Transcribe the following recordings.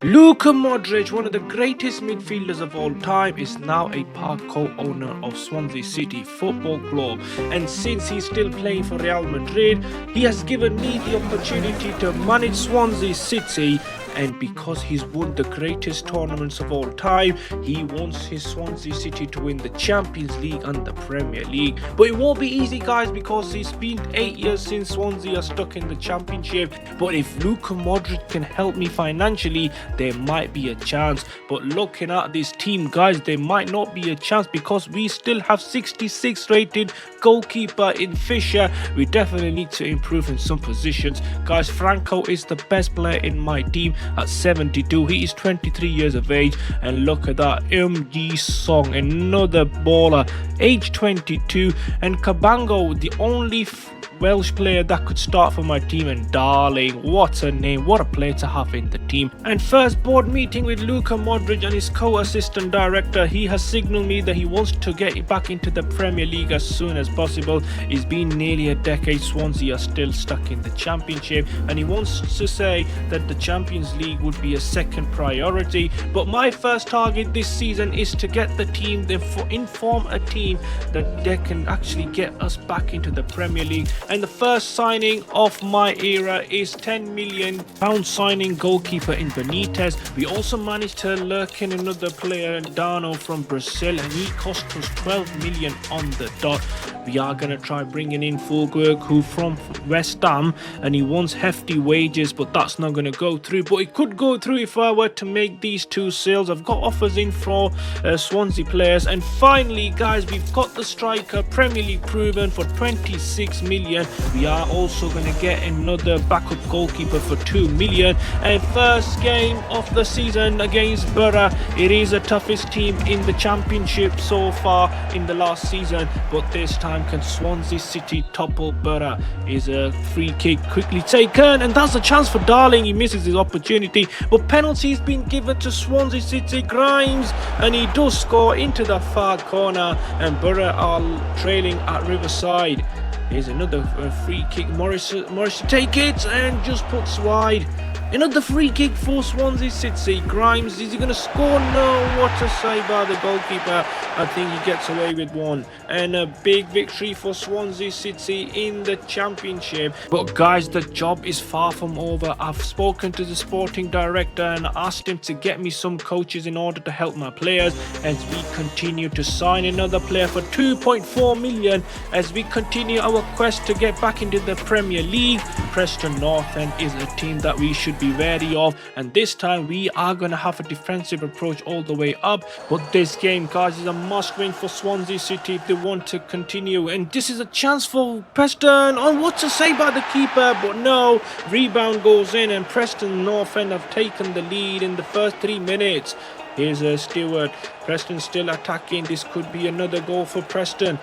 Luka Modric, one of the greatest midfielders of all time, is now a part co-owner of Swansea City Football Club, and since he's still playing for Real Madrid, he has given me the opportunity to manage Swansea City. And because he's won the greatest tournaments of all time, he wants his Swansea City to win the Champions League and the Premier League. But it won't be easy, guys, because it's been 8 years since Swansea are stuck in the Championship. But if Luka Modric can help me financially, there might be a chance. But looking at this team, guys, there might not be a chance because we still have 66 rated goalkeeper in Fisher. We definitely need to improve in some positions. Guys, Franco is the best player in my team at 72. He is 23 years of age, and look at that, MG Song, another baller, age 22, and Cabango, the only Welsh player that could start for my team, and darling, what a name, what a player to have in the team. And first board meeting with Luka Modric and his co-assistant director, he has signaled me that he wants to get back into the Premier League as soon as possible. It's been nearly a decade, Swansea are still stuck in the Championship, and he wants to say that the Champions League would be a second priority. But my first target this season is to get the team, inform a team that they can actually get us back into the Premier League. And the first signing of my era is £10 million signing goalkeeper in Benitez. We also managed to lurk in another player, Dano from Brazil, and he cost us 12 million on the dot. We are going to try bringing in Fulgurk, who from West Ham, and he wants hefty wages, but that's not going to go through. But it could go through if I were to make these two sales. I've got offers in for Swansea players. And finally, guys, we've got the striker, Premier League proven, for 26 million. We are also going to get another backup goalkeeper for 2 million. And first game of the season against Borough. It is the toughest team in the Championship so far in the last season, but this time can Swansea City topple Borough? Is a free kick quickly taken, and that's a chance for Darling. He misses his opportunity, but penalty's been given to Swansea City. Grimes, and he does score into the far corner, and Borough are trailing at Riverside. Here's another free kick. Morris to take it and just puts wide. Another free kick for Swansea City. Grimes, is he going to score? No. What a save by the goalkeeper. I think he gets away with one. And a big victory for Swansea City in the Championship. But guys, the job is far from over. I've spoken to the sporting director and asked him to get me some coaches in order to help my players as we continue to sign another player for 2.4 million as we continue our quest to get back into the Premier League. Preston North End is a team that we should be wary of, and this time we are going to have a defensive approach all the way up. But this game, guys, is a must win for Swansea City if they want to continue. And this is a chance for Preston. Oh, what to say by the keeper, but no, rebound goes in, and Preston North End have taken the lead in the first 3 minutes. Here's Stewart. Preston still attacking. This could be another goal for Preston.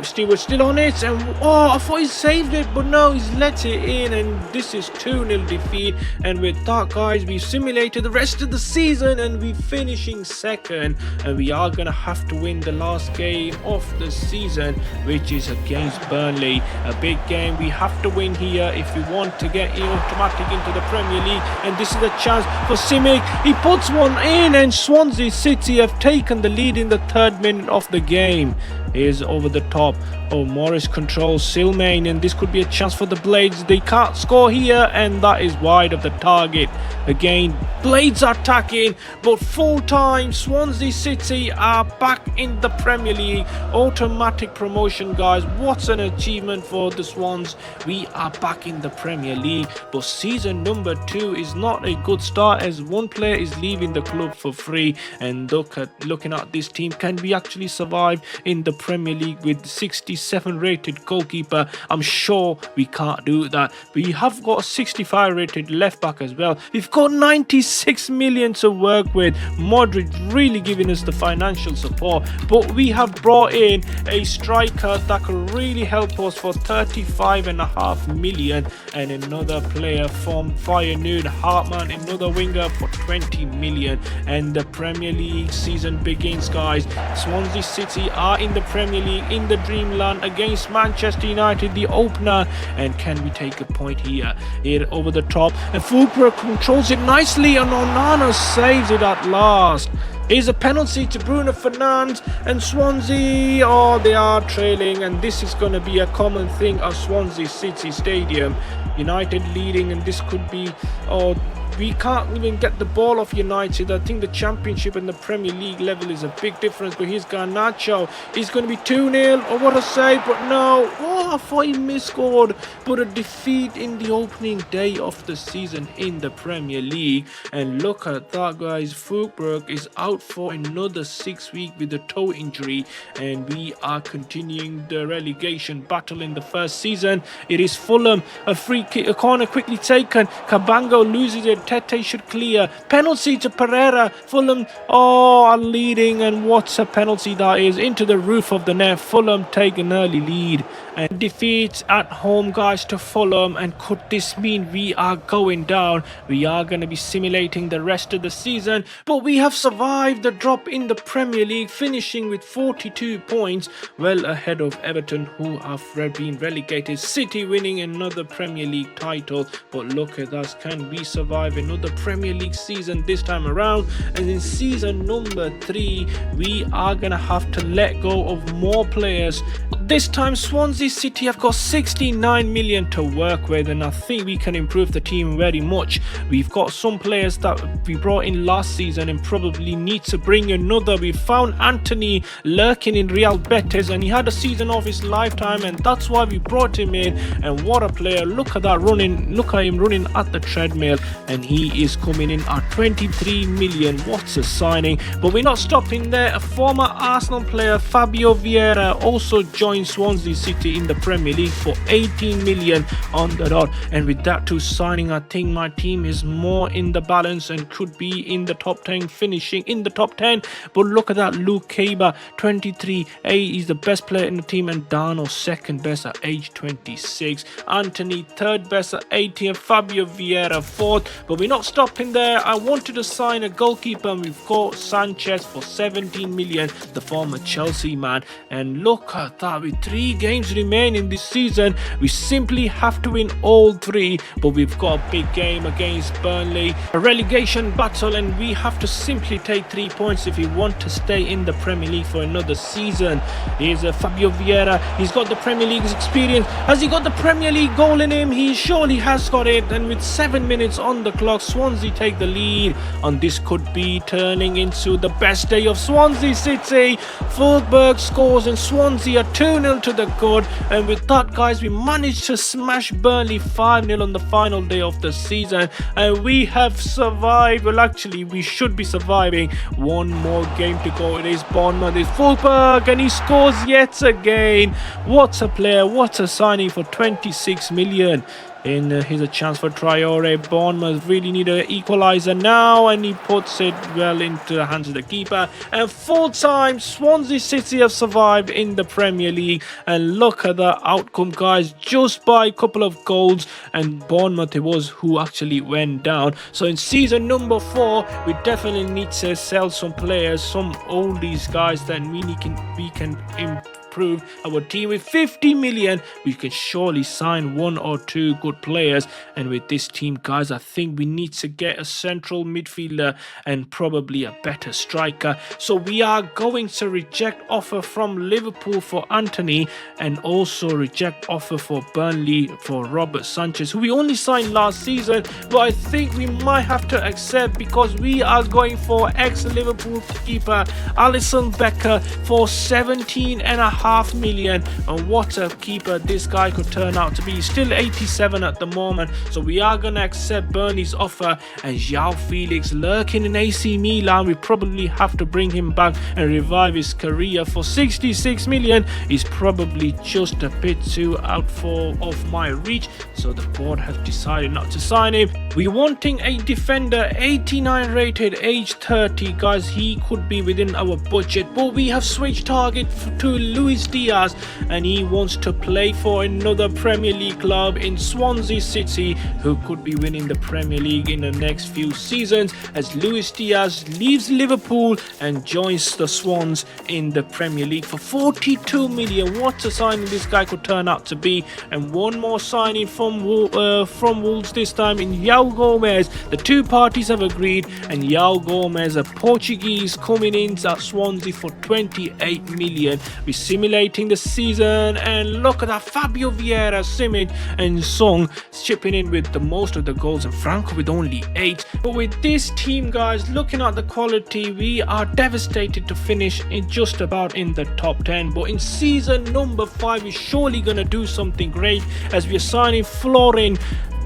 Stewart still on it, and I thought he saved it, but no, he's let it in, and this is 2-0 defeat. And with that, guys, we've simulated the rest of the season, and we're finishing second, and we are going to have to win the last game of the season, which is against Burnley. A big game. We have to win here if we want to get automatic into the Premier League, and this is a chance for Simic. He puts one in, and Swansea City have taken the lead in the 3rd minute of the game. Here's over the top. Morris controls Silmain, and this could be a chance for the Blades. They can't score here, and that is wide of the target. Again, Blades are attacking, but full time Swansea City are back in the Premier League. Automatic promotion, guys. What an achievement for the Swans. We are back in the Premier League, but season number 2 is not a good start as one player is leaving the club for free. And looking at this team, can we actually survive in the Premier League with 67 rated goalkeeper? I'm sure we can't do that. We have got a 65 rated left back as well. We've got 96 million to work with. Modric really giving us the financial support, but we have brought in a striker that could really help us for 35.5 million, and another player from Feyenoord, Hartman, another winger for 20 million. And the Premier League season begins, guys. Swansea City are in the Premier League in the Dreamland against Manchester United, the opener. And can we take a point here? Here over the top, and Fulbrook controls it nicely, and Onana saves it at last. Here's a penalty to Bruno Fernandes, and Swansea, oh, they are trailing, and this is going to be a common thing at Swansea City Stadium. United leading, and this could be, oh, we can't even get the ball off United. I think the Championship and the Premier League level is a big difference. But here's Garnacho. He's going to be 2-0. Oh, what a save. But no. Oh, I thought he misscored. But a defeat in the opening day of the season in the Premier League. And look at that, guys. Fulbrook is out for another 6 weeks with a toe injury. And we are continuing the relegation battle in the first season. It is Fulham. A free kick. A corner quickly taken. Cabango loses it. Tete should clear. Penalty to Pereira. Fulham are leading, and what a penalty that is. Into the roof of the net. Fulham take an early lead and defeat at home, guys, to Fulham. And could this mean we are going down? We are going to be simulating the rest of the season, but we have survived the drop in the Premier League, finishing with 42 points, well ahead of Everton, who have been relegated. City winning another Premier League title. But look at us, can we survive another Premier League season this time around? And in season number 3, we are gonna have to let go of more players. This time Swansea City have got 69 million to work with, and I think we can improve the team very much. We've got some players that we brought in last season and probably need to bring another. We found Anthony lurking in Real Betis, and he had a season of his lifetime, and that's why we brought him in. And what a player. Look at that running. Look at him running at the treadmill, and he is coming in at 23 million. What a signing. But we're not stopping there. A former Arsenal player, Fabio Vieira, also joined Swansea City in the Premier League for 18 million on the dot. And with that two signing, I think my team is more in the balance and could be in the top 10, finishing in the top 10. But look at that, Luka, 23, he's the best player in the team, and Dano second best at age 26. Anthony third best at 18, and Fabio Vieira fourth. But we're not stopping there. I wanted to sign a goalkeeper, and we've got Sanchez for 17 million, the former Chelsea man. And look at that, with 3 games remaining this season, we simply have to win all 3. But we've got a big game against Burnley, a relegation battle, and we have to simply take 3 points if we want to stay in the Premier League for another season. Here's Fabio Vieira. He's got the Premier League's experience. Has he got the Premier League goal in him? He surely has got it. And with 7 minutes on the clock, Swansea take the lead. And this could be turning into the best day of Swansea City. Fulbrook scores, and Swansea are 2-0 to the good. And with that, guys, we managed to smash Burnley 5-0 on the final day of the season. And we have survived. Well, actually, we should be surviving. One more game to go. It is Bournemouth. It's Fulbrook, and he scores yet again. What a player. What a signing for 26 million. And here's a chance for Traore. Bournemouth really need an equaliser now, and he puts it well into the hands of the keeper. And full time, Swansea City have survived in the Premier League. And look at the outcome, guys, just by a couple of goals. And Bournemouth, it was who actually went down. So in season number 4, we definitely need to sell some players, some oldies, guys, that we can improve our team. With 50 million, we can surely sign 1 or 2 good players. And with this team, guys, I think we need to get a central midfielder and probably a better striker. So we are going to reject offer from Liverpool for Anthony, and also reject offer for Burnley for Robert Sanchez, who we only signed last season. But I think we might have to accept, because we are going for ex-Liverpool keeper Alisson Becker for 17.5 million. And what a keeper this guy could turn out to be. He's still 87 at the moment, so we are going to accept Burnley's offer. And João Felix lurking in AC Milan, we probably have to bring him back and revive his career for 66 million. He's probably just a bit too out of my reach, so the board have decided not to sign him. We're wanting a defender, 89 rated, age 30, guys. He could be within our budget, but we have switched target to Luis Luis Diaz, and he wants to play for another Premier League club in Swansea City, who could be winning the Premier League in the next few seasons, as Luis Diaz leaves Liverpool and joins the Swans in the Premier League for 42 million. What a signing this guy could turn out to be. And one more signing from Wolves, this time in João Gomez. The two parties have agreed, and João Gomez, a Portuguese, coming in at Swansea for 28 million. We're simulating the season, and look at that, Fabio Vieira, Simic and Song chipping in with the most of the goals, and Franco with only 8. But with this team, guys, looking at the quality, we are devastated to finish in just about in the top 10. But in season number 5, we're surely gonna do something great, as we're signing Florian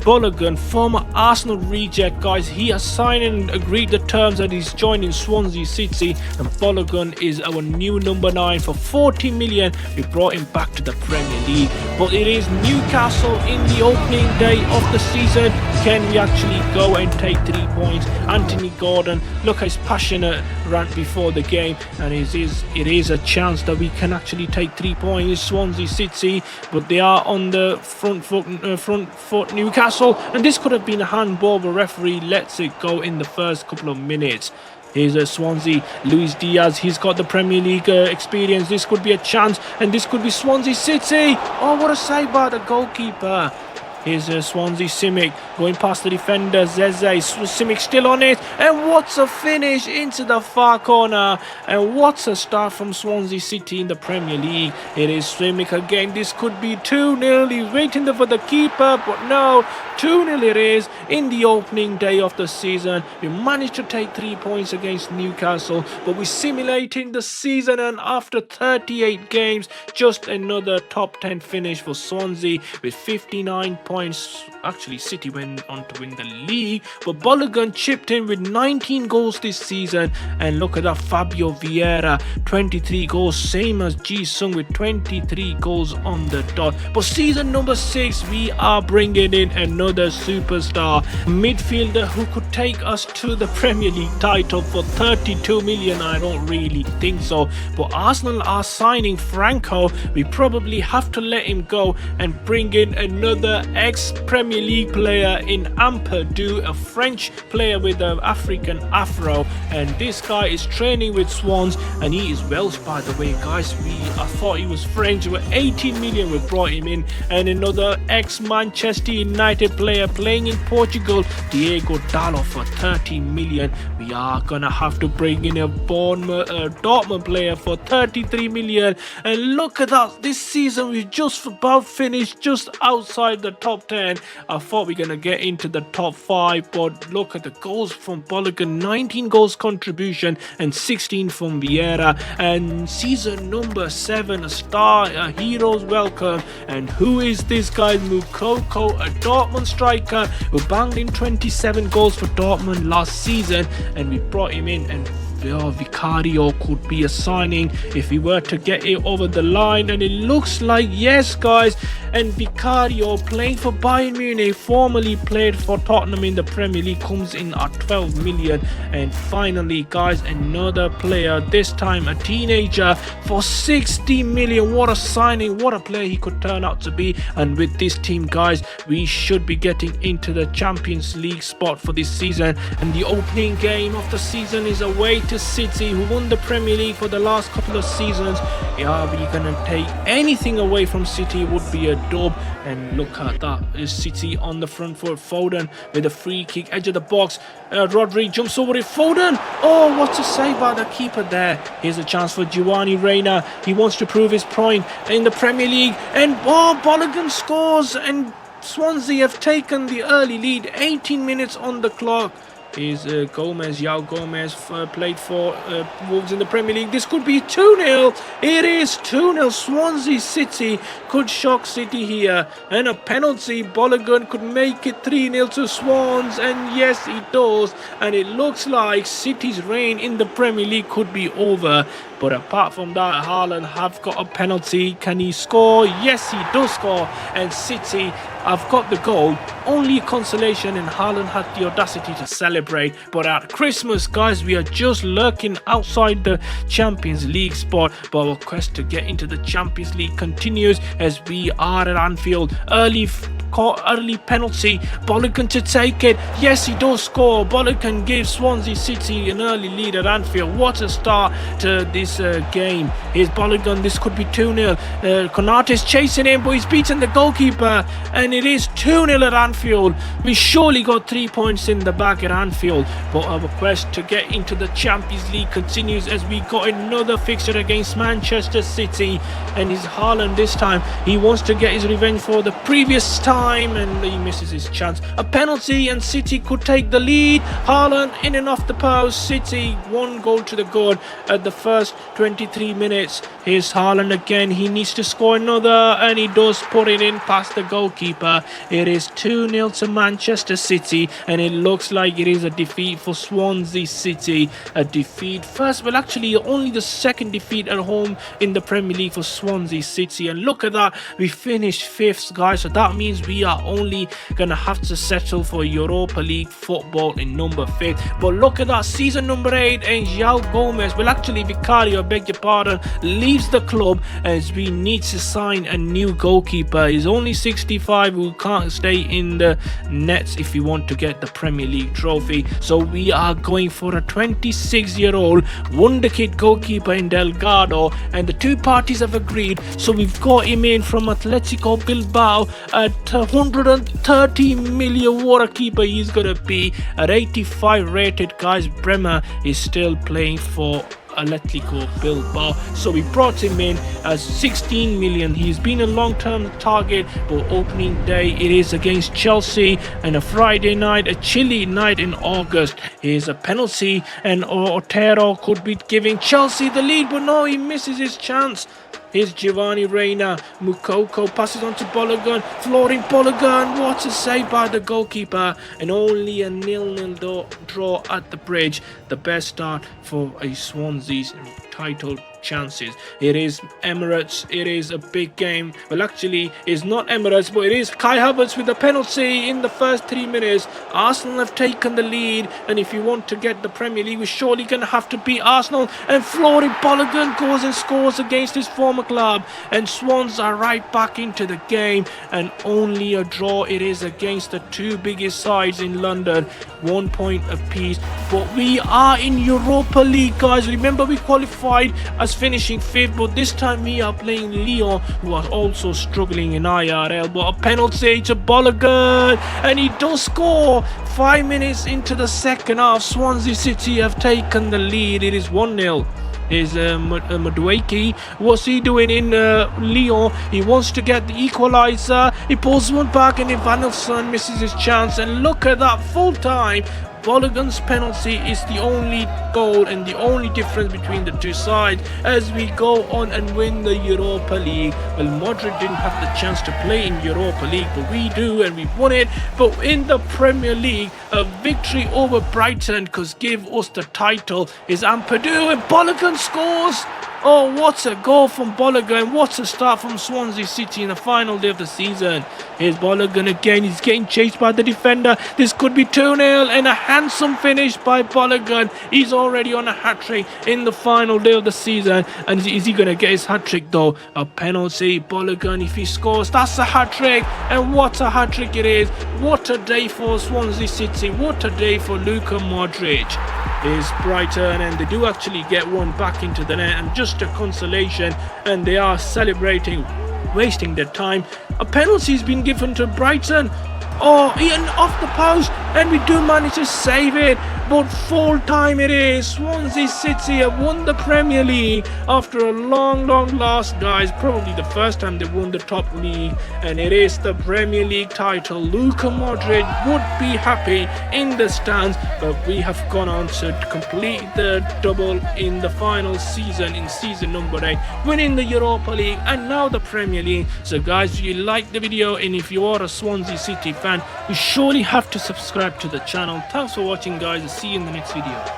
Balogun, former Arsenal reject, guys. He has signed and agreed the terms that he's joining Swansea City, and Balogun is our new number 9 for 40 million. We brought him back to the Premier League. But it is Newcastle in the opening day of the season. Can we actually go and take 3 points? Anthony Gordon, look at his passionate rant before the game, and it is a chance that we can actually take 3 points. Swansea City, but they are on the front foot Newcastle. And this could have been a handball, but referee lets it go in the first couple of minutes. Here's a Swansea, Luis Diaz. He's got the Premier League experience. This could be a chance, and this could be Swansea City. Oh, what a save by the goalkeeper. Here's Swansea, Simic going past the defender, Zeze. Simic still on it, and what's a finish into the far corner, and what's a start from Swansea City in the Premier League. It is Simic again. This could be 2-0. He's waiting there for the keeper, but no, 2-0 it is in the opening day of the season. We managed to take 3 points against Newcastle, but we're simulating the season, and after 38 games, just another top 10 finish for Swansea with 59 points. Actually, City went on to win the league, but Balogun chipped in with 19 goals this season. And look at that, Fabio Vieira, 23 goals, same as Ji-sung with 23 goals on the dot. But season number 6, we are bringing in another superstar midfielder who could take us to the Premier League title for 32 million. I don't really think so, but Arsenal are signing Franco. We probably have to let him go and bring in another ex-Premier League player in Ampadu, a French player with an African afro, and this guy is training with Swans, and he is Welsh, by the way, guys. I thought he was French. With 18 million we brought him in. And another ex-Manchester United player playing in Portugal, Diego Dalot, for 13 million. We are gonna have to bring in a Dortmund player for 33 million. And look at that, this season we just about finished just outside the top 10. I thought we were going to get into the top 5, but look at the goals from Balogun, 19 goals contribution and 16 from Vieira. And season number 7, a star, a hero's welcome. And who is this guy? Mukoko, a Dortmund striker who banged in 27 goals for Dortmund last season, and we brought him in, and Vicario could be a signing if we were to get it over the line, and it looks like yes, guys. And Vicario, playing for Bayern Munich, formerly played for Tottenham in the Premier League, comes in at 12 million. And finally, guys, another player, this time a teenager, for 60 million. What a signing, what a player he could turn out to be. And with this team, guys, we should be getting into the Champions League spot for this season. And the opening game of the season is away to City, who won the Premier League for the last couple of seasons. Yeah, we're gonna take anything away from City would be a dub. And look at that, is City on the front foot. Foden with a free kick, edge of the box. Rodri jumps over it. Foden, oh, what a save by the keeper there. Here's a chance for Giovanni Reina. He wants to prove his point in the Premier League, and oh, Balogun scores, and Swansea have taken the early lead. 18 minutes on the clock. Is Gomez, João Gomez, played for Wolves in the Premier League. This could be 2-0. It is 2-0. Swansea City could shock City here. And a penalty. Balogun could make it 3-0 to Swans. And yes, he does. And it looks like City's reign in the Premier League could be over. But apart from that, Haaland have got a penalty. Can he score? Yes, he does score. And City have got the goal. Only consolation, and Haaland had the audacity to celebrate. But at Christmas, guys, we are just lurking outside the Champions League spot. But our quest to get into the Champions League continues as we are at Anfield. Early penalty. Balogun to take it. Yes, he does score. Balogun gives Swansea City an early lead at Anfield. What a start to this game. Here's Balogun. This could be 2-0. Konate's chasing him, but he's beaten the goalkeeper. And it is 2-0 at Anfield. We surely got 3 points in the bag at Anfield. But our quest to get into the Champions League continues as we got another fixture against Manchester City. And it's Haaland this time. He wants to get his revenge for the previous time, and he misses his chance. A penalty and City could take the lead. Haaland in and off the post. City 1 goal to the good at the first 23 minutes. Here's Haaland again. He needs to score another, and he does put it in past the goalkeeper. It is 2-0 to Manchester City, and it looks like it is a defeat for Swansea City. A defeat first, well actually only the second defeat at home in the Premier League for Swansea City. And look at that, we finished 5th, guys, so that means we are only gonna have to settle for Europa League football in number 5. But look at that, season number 8, and João Gomez, well actually Vicario, I beg your pardon, leaves the club as we need to sign a new goalkeeper. He's only 65, who can't stay in the nets if we want to get the Premier League trophy. So we are going for a 26-year-old wonderkid goalkeeper in Delgado, and the two parties have agreed. So we've got him in from Atletico Bilbao at 130 million. What a keeper he's gonna be at 85 rated, guys. Bremer is still playing for Atletico Bilbao, so we brought him in as 16 million. He's been a long-term target, but opening day it is against Chelsea, and a Friday night, a chilly night in August. Here's a penalty, and Otero could be giving Chelsea the lead, but no, he misses his chance. Here's Giovanni Reina. Mukoko passes on to Balogun. Flooring Balogun. What a save by the goalkeeper. And only a 0-0 draw at the bridge. The best start for a Swansea's title chances. It is Emirates. It is a big game. Well, actually, it's not Emirates, but it is Kai Havertz with a penalty in the first 3 minutes. Arsenal have taken the lead, and if you want to get the Premier League, we're surely going to have to beat Arsenal. And Florian Balogun goes and scores against his former club, and Swans are right back into the game, and only a draw it is against the two biggest sides in London. 1 point apiece, but we are in Europa League, guys. Remember, we qualified as finishing 5th, but this time we are playing Lyon, who are also struggling in IRL. But a penalty to Balogun, and he does score. 5 minutes into the second half, Swansea City have taken the lead. It is 1-0. Is Madueke. What's he doing in Lyon? He wants to get the equaliser. He pulls one back, and Evanilson misses his chance. And look at that, full time. Balogun's penalty is the only goal and the only difference between the two sides as we go on and win the Europa League. Well, Modric didn't have the chance to play in Europa League, but we do, and we've won it. But in the Premier League, a victory over Brighton could give us the title. Is Ampadu, and Balogun scores. Oh, what a goal from Balogun. What a start from Swansea City in the final day of the season. Here's Balogun again. He's getting chased by the defender. This could be 2-0, and a handsome finish by Balogun. He's already on a hat-trick in the final day of the season. And is he going to get his hat-trick though? A penalty. Balogun, if he scores, that's a hat-trick. And what a hat-trick it is. What a day for Swansea City. What a day for Luka Modric. Is Brighton, and they do actually get one back into the net, and just a consolation, and they are celebrating, wasting their time. A penalty has been given to Brighton. Oh, Ian off the post, and we do manage to save it. But full time it is. Swansea City have won the Premier League after a long loss, guys. Probably the first time they won the top league, and it is the Premier League title. Luka Modric would be happy in the stands, but we have gone on to complete the double in the final season, in season number 8, winning the Europa League and now the Premier League. So guys, if you like the video, and if you are a Swansea City fan, you surely have to subscribe to the channel. Thanks for watching, guys. See you in the next video.